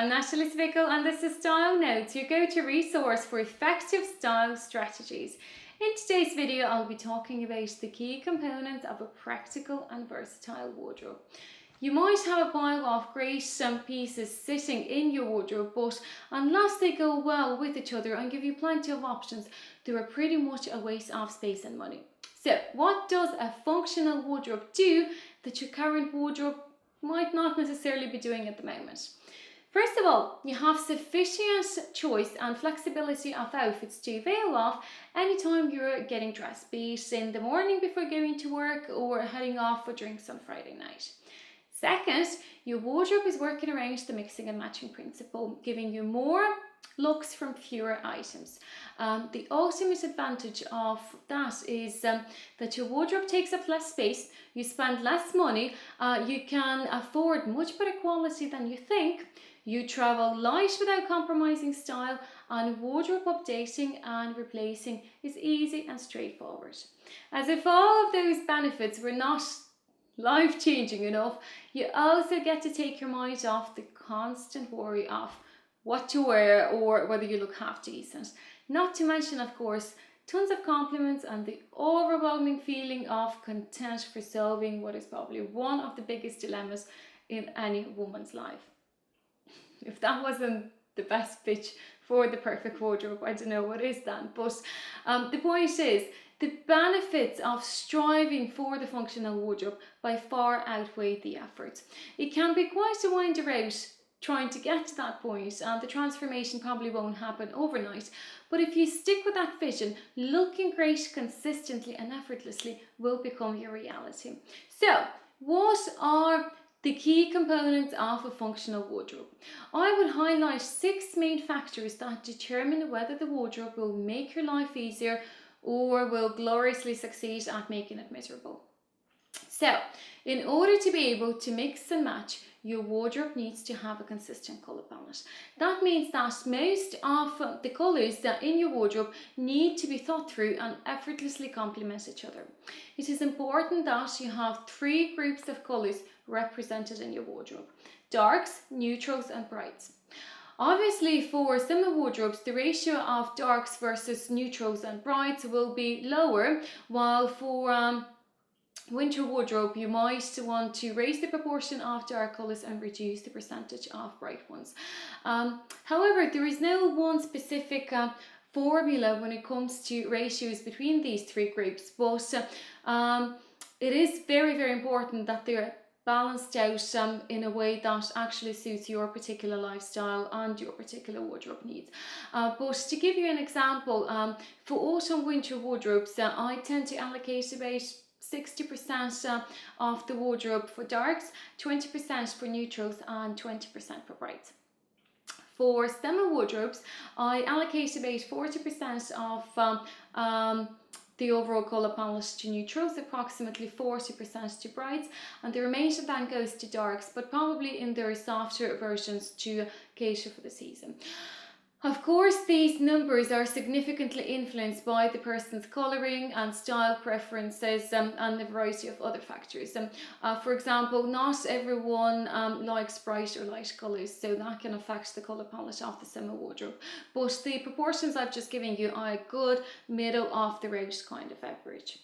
I'm Natalie Zwickl and this is Style Notes, your go-to resource for effective style strategies. In today's video, I'll be talking about the key components of a practical and versatile wardrobe. You might have a pile of great pieces sitting in your wardrobe, but unless they go well with each other and give you plenty of options, they are pretty much a waste of space and money. So, what does a functional wardrobe do that your current wardrobe might not necessarily be doing at the moment? First of all, you have sufficient choice and flexibility of outfits to avail of anytime you're getting dressed, be it in the morning before going to work or heading off for drinks on Friday night. Second, your wardrobe is working around the mixing and matching principle, giving you more looks from fewer items. The ultimate advantage of that is that your wardrobe takes up less space, you spend less money, you can afford much better quality than you think, you travel light without compromising style, and wardrobe updating and replacing is easy and straightforward. As if all of those benefits were not life-changing enough, you also get to take your mind off the constant worry of what to wear or whether you look half decent. Not to mention, of course, tons of compliments and the overwhelming feeling of content for solving what is probably one of the biggest dilemmas in any woman's life. If that wasn't the best pitch for the perfect wardrobe, I don't know what is then. But the point is, the benefits of striving for the functional wardrobe by far outweigh the effort. It can be quite a winder out trying to get to that point, and the transformation probably won't happen overnight. But if you stick with that vision, looking great consistently and effortlessly will become your reality. So, what are the key components of a functional wardrobe? I would highlight 6 main factors that determine whether the wardrobe will make your life easier or will gloriously succeed at making it miserable. So, in order to be able to mix and match, your wardrobe needs to have a consistent colour palette. That means that most of the colours that in your wardrobe need to be thought through and effortlessly complement each other. It is important that you have 3 groups of colours represented in your wardrobe: darks, neutrals and brights. Obviously, for summer wardrobes, the ratio of darks versus neutrals and brights will be lower, while for winter wardrobe, you might want to raise the proportion of dark colours and reduce the percentage of bright ones. However, there is no one specific formula when it comes to ratios between these 3 groups, but it is very, very important that they're balanced out in a way that actually suits your particular lifestyle and your particular wardrobe needs. But to give you an example, for autumn winter wardrobes, I tend to allocate about 60% of the wardrobe for darks, 20% for neutrals and 20% for brights. For summer wardrobes, I allocate about 40% of the overall colour palette to neutrals, approximately 40% to brights, and the remainder then goes to darks, but probably in their softer versions to cater for the season. Of course, these numbers are significantly influenced by the person's colouring and style preferences and a variety of other factors. For example, not everyone likes bright or light colours, so that can affect the colour palette of the summer wardrobe. But the proportions I've just given you are a good middle of the road kind of average.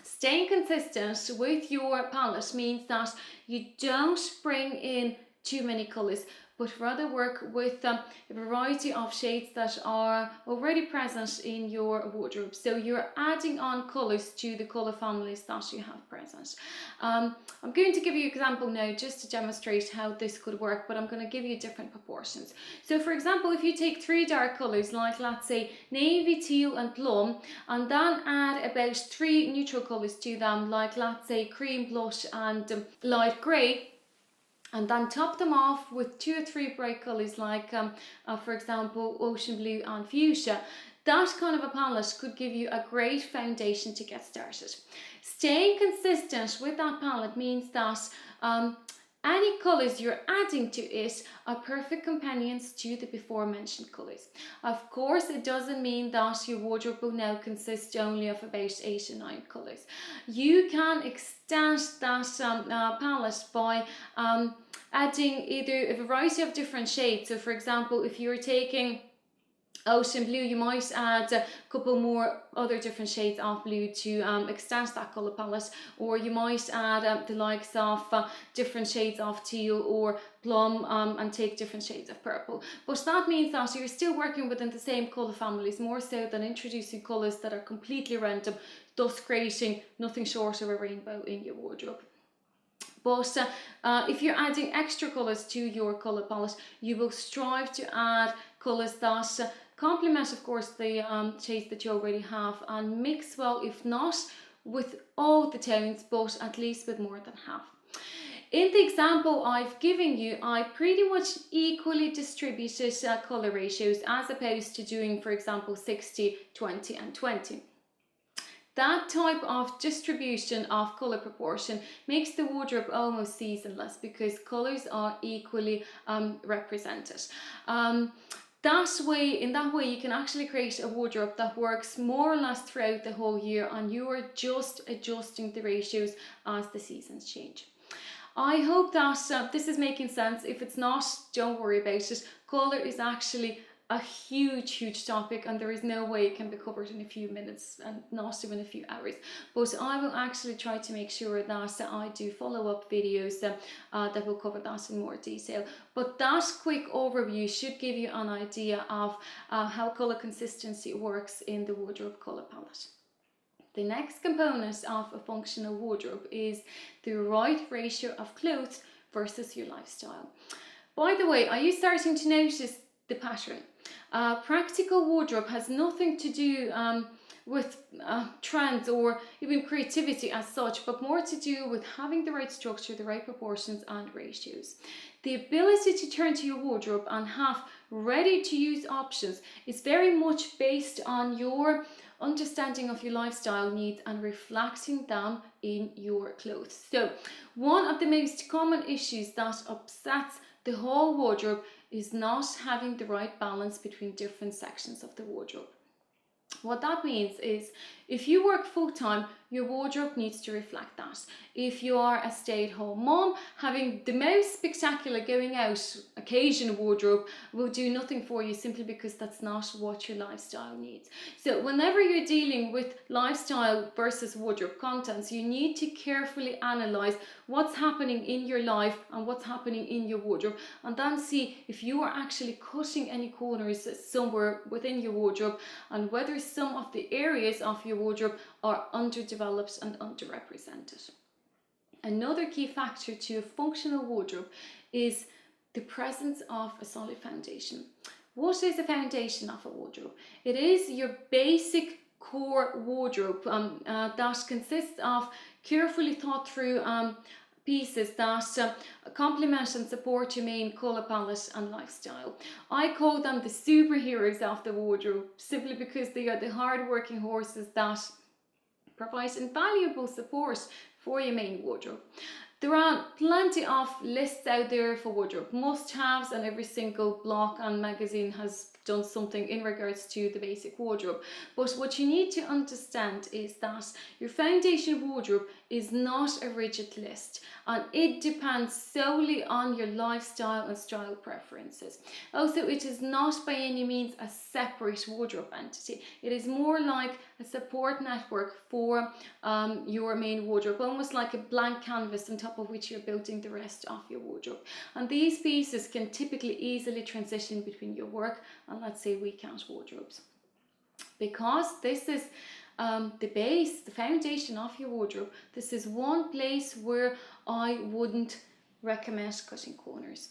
Staying consistent with your palette means that you don't bring in too many colours, but rather work with a variety of shades that are already present in your wardrobe. So you're adding on colours to the colour families that you have present. I'm going to give you an example now just to demonstrate how this could work, but I'm going to give you different proportions. So for example, if you take 3 dark colours, like let's say navy, teal and plum, and then add about 3 neutral colours to them, like let's say cream, blush and light grey, and then top them off with 2 or 3 bright colours like for example ocean blue and fuchsia, that kind of a palette could give you a great foundation to get started. Staying consistent with that palette means that any colours you're adding to it are perfect companions to the before mentioned colours. Of course, it doesn't mean that your wardrobe will now consist only of about 8 or 9 colours. You can extend that palette by adding either a variety of different shades. So for example, if you're taking ocean blue, you might add a couple more other different shades of blue to extend that colour palette, or you might add the likes of different shades of teal or plum and take different shades of purple. But that means that you're still working within the same colour families, more so than introducing colours that are completely random, thus creating nothing short of a rainbow in your wardrobe. But if you're adding extra colours to your colour palette, you will strive to add colours that complement, of course, the shades that you already have, and mix well, if not with all the tones, but at least with more than half. In the example I've given you, I pretty much equally distributed colour ratios, as opposed to doing, for example, 60, 20 and 20. That type of distribution of colour proportion makes the wardrobe almost seasonless, because colours are equally represented. In that way, you can actually create a wardrobe that works more or less throughout the whole year, and you are just adjusting the ratios as the seasons change. I hope that this is making sense. If it's not, don't worry about it. Colour is actually a huge topic, and there is no way it can be covered in a few minutes, and not even a few hours. But I will actually try to make sure that I do follow-up videos that will cover that in more detail. But that quick overview should give you an idea of how colour consistency works in the wardrobe colour palette. The next component of a functional wardrobe is the right ratio of clothes versus your lifestyle. By the way, are you starting to notice the pattern? Practical wardrobe has nothing to do with trends or even creativity as such, but more to do with having the right structure, the right proportions and ratios. The ability to turn to your wardrobe and have ready to use options is very much based on your understanding of your lifestyle needs and reflecting them in your clothes. So one of the most common issues that upsets the whole wardrobe is not having the right balance between different sections of the wardrobe. What that means is, if you work full-time, your wardrobe needs to reflect that. If you are a stay-at-home mom, having the most spectacular going out occasion wardrobe will do nothing for you, simply because that's not what your lifestyle needs. So whenever you're dealing with lifestyle versus wardrobe contents, you need to carefully analyze what's happening in your life and what's happening in your wardrobe, and then see if you are actually cutting any corners somewhere within your wardrobe, and whether some of the areas of your wardrobe are underdeveloped and underrepresented. Another key factor to a functional wardrobe is the presence of a solid foundation. What is the foundation of a wardrobe? It is your basic core wardrobe that consists of carefully thought through pieces that complement and support your main colour palette and lifestyle. I call them the superheroes of the wardrobe, simply because they are the hard-working horses that provide invaluable support for your main wardrobe. There are plenty of lists out there for wardrobe must-haves, and every single blog and magazine has done something in regards to the basic wardrobe. But what you need to understand is that your foundation wardrobe is not a rigid list, and it depends solely on your lifestyle and style preferences. Also, it is not by any means a separate wardrobe entity. It is more like a support network for your main wardrobe, almost like a blank canvas on top of which you're building the rest of your wardrobe. And these pieces can typically easily transition between your work and, let's say, weekend wardrobes. Because this is the base, the foundation of your wardrobe, this is one place where I wouldn't recommend cutting corners.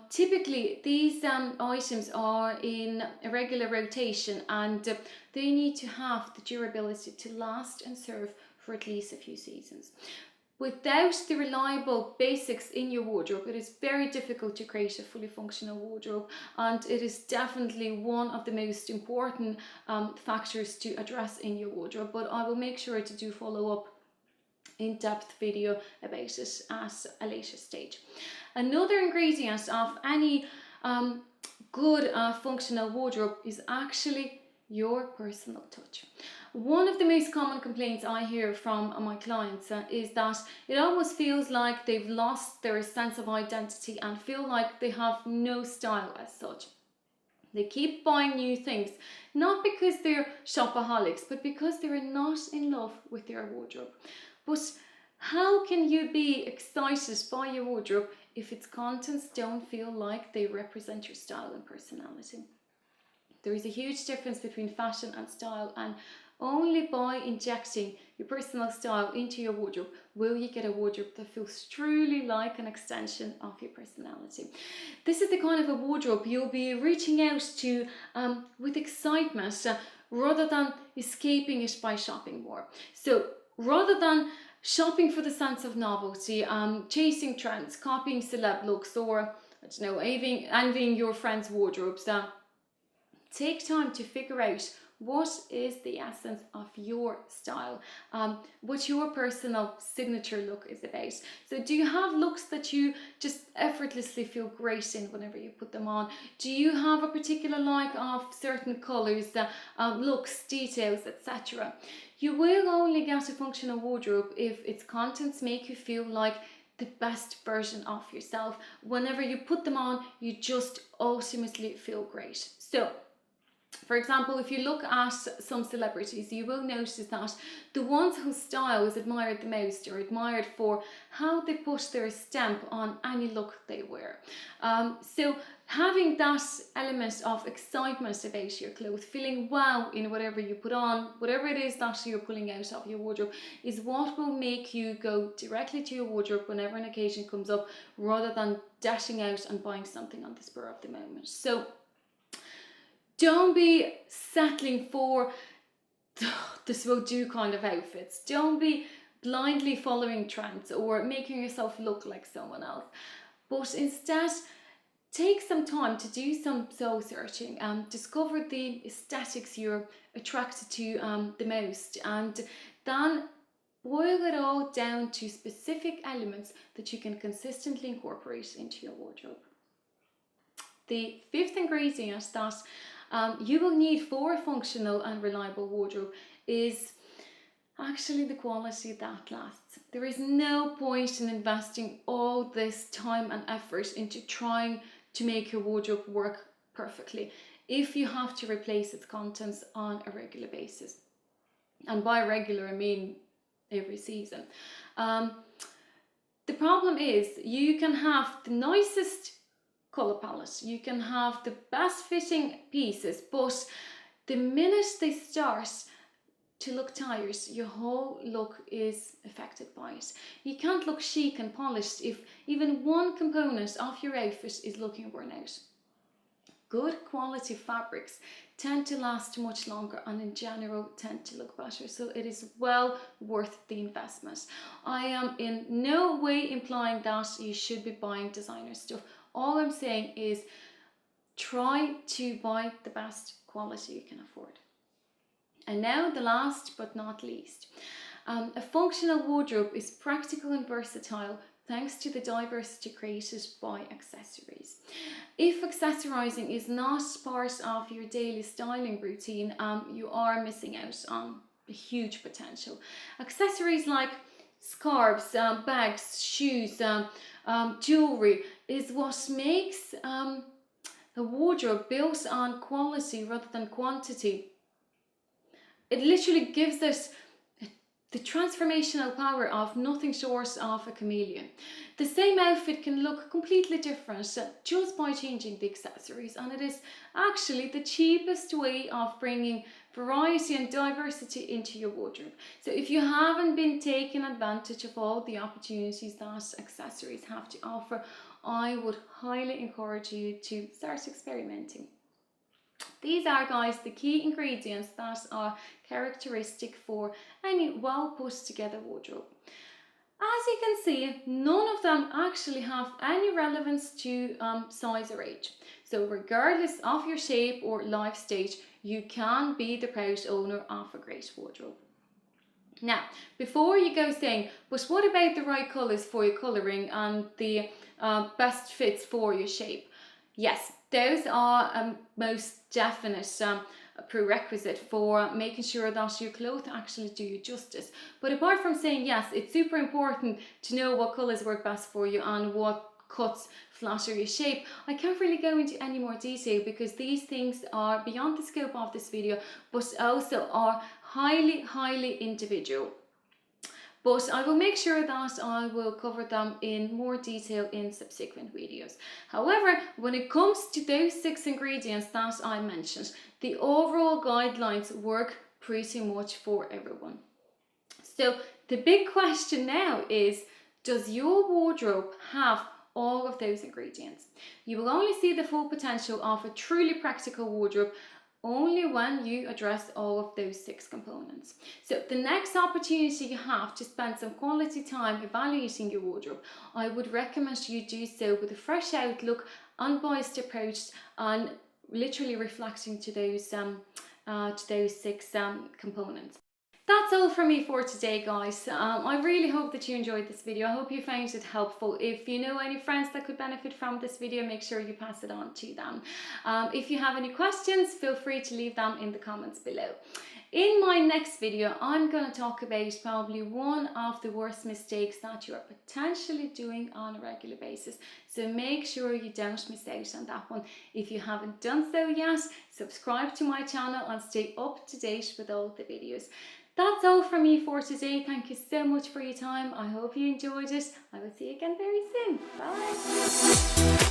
Typically these items are in a regular rotation, and they need to have the durability to last and serve for at least a few seasons. Without the reliable basics in your wardrobe, it is very difficult to create a fully functional wardrobe, and it is definitely one of the most important factors to address in your wardrobe. But I will make sure to do follow up in-depth video about it at a later stage. Another ingredient of any good functional wardrobe is actually your personal touch. One of the most common complaints I hear from my clients is that it almost feels like they've lost their sense of identity and feel like they have no style as such. They keep buying new things, not because they're shopaholics, but because they're not in love with their wardrobe. But how can you be excited by your wardrobe if its contents don't feel like they represent your style and personality? There is a huge difference between fashion and style, and only by injecting your personal style into your wardrobe will you get a wardrobe that feels truly like an extension of your personality. This is the kind of a wardrobe you'll be reaching out to with excitement rather than escaping it by shopping more. So rather than shopping for the sense of novelty, chasing trends, copying celeb looks, or I don't know, envying your friends' wardrobes, take time to figure out what is the essence of your style, what your personal signature look is about. So do you have looks that you just effortlessly feel great in whenever you put them on? Do you have a particular like of certain colors, looks, details, etc.? You will only get a functional wardrobe if its contents make you feel like the best version of yourself. Whenever you put them on, you just ultimately feel great. So for example, if you look at some celebrities, you will notice that the ones whose style is admired the most are admired for how they put their stamp on any look they wear. So having that element of excitement about your clothes, feeling wow in whatever you put on, whatever it is that you're pulling out of your wardrobe, is what will make you go directly to your wardrobe whenever an occasion comes up, rather than dashing out and buying something on the spur of the moment. So don't be settling for this will do kind of outfits. Don't be blindly following trends or making yourself look like someone else. But instead, take some time to do some soul searching, discover the aesthetics you're attracted to the most, and then boil it all down to specific elements that you can consistently incorporate into your wardrobe. The fifth ingredient that you will need for a functional and reliable wardrobe is actually the quality that lasts. There is no point in investing all this time and effort into trying to make your wardrobe work perfectly if you have to replace its contents on a regular basis. And by regular, I mean every season. The problem is you can have the nicest color palette, you can have the best fitting pieces, but the minute they start to look tired, your whole look is affected by it. You can't look chic and polished if even one component of your outfit is looking worn out. Good quality fabrics tend to last much longer and in general tend to look better, so it is well worth the investment. I am in no way implying that you should be buying designer stuff. All I'm saying is try to buy the best quality you can afford. And now the last but not least, a functional wardrobe is practical and versatile thanks to the diversity created by accessories. If accessorizing is not part of your daily styling routine, you are missing out on a huge potential. Accessories like scarves, bags, shoes, jewelry is what makes a wardrobe built on quality rather than quantity. It literally gives us the transformational power of nothing short of a chameleon. The same outfit can look completely different just by changing the accessories, and it is actually the cheapest way of bringing variety and diversity into your wardrobe. So if you haven't been taking advantage of all the opportunities that accessories have to offer, I would highly encourage you to start experimenting. These are, guys, the key ingredients that are characteristic for any well put together wardrobe. As you can see, none of them actually have any relevance to size or age. So regardless of your shape or life stage, you can be the proud owner of a great wardrobe. Now, before you go saying, but what about the right colours for your colouring and the best fits for your shape? Yes, those are most definite prerequisite for making sure that your clothes actually do you justice. But apart from saying yes, it's super important to know what colours work best for you and what cuts flatter your shape. I can't really go into any more detail because these things are beyond the scope of this video, but also are highly individual. But I will make sure that I will cover them in more detail in subsequent videos. However, when it comes to those 6 ingredients that I mentioned, the overall guidelines work pretty much for everyone. So the big question now is, does your wardrobe have all of those ingredients? You will only see the full potential of a truly practical wardrobe only when you address all of those 6 components. So the next opportunity you have to spend some quality time evaluating your wardrobe, I would recommend you do so with a fresh outlook, unbiased approach, and literally reflecting to those 6 components. That's all from me for today, guys. I really hope that you enjoyed this video. I hope you found it helpful. If you know any friends that could benefit from this video, make sure you pass it on to them. If you have any questions, feel free to leave them in the comments below. In my next video, I'm going to talk about probably one of the worst mistakes that you are potentially doing on a regular basis. So make sure you don't miss out on that one. If you haven't done so yet, subscribe to my channel and stay up to date with all the videos. That's all from me for today. Thank you so much for your time. I hope you enjoyed it. I will see you again very soon. Bye.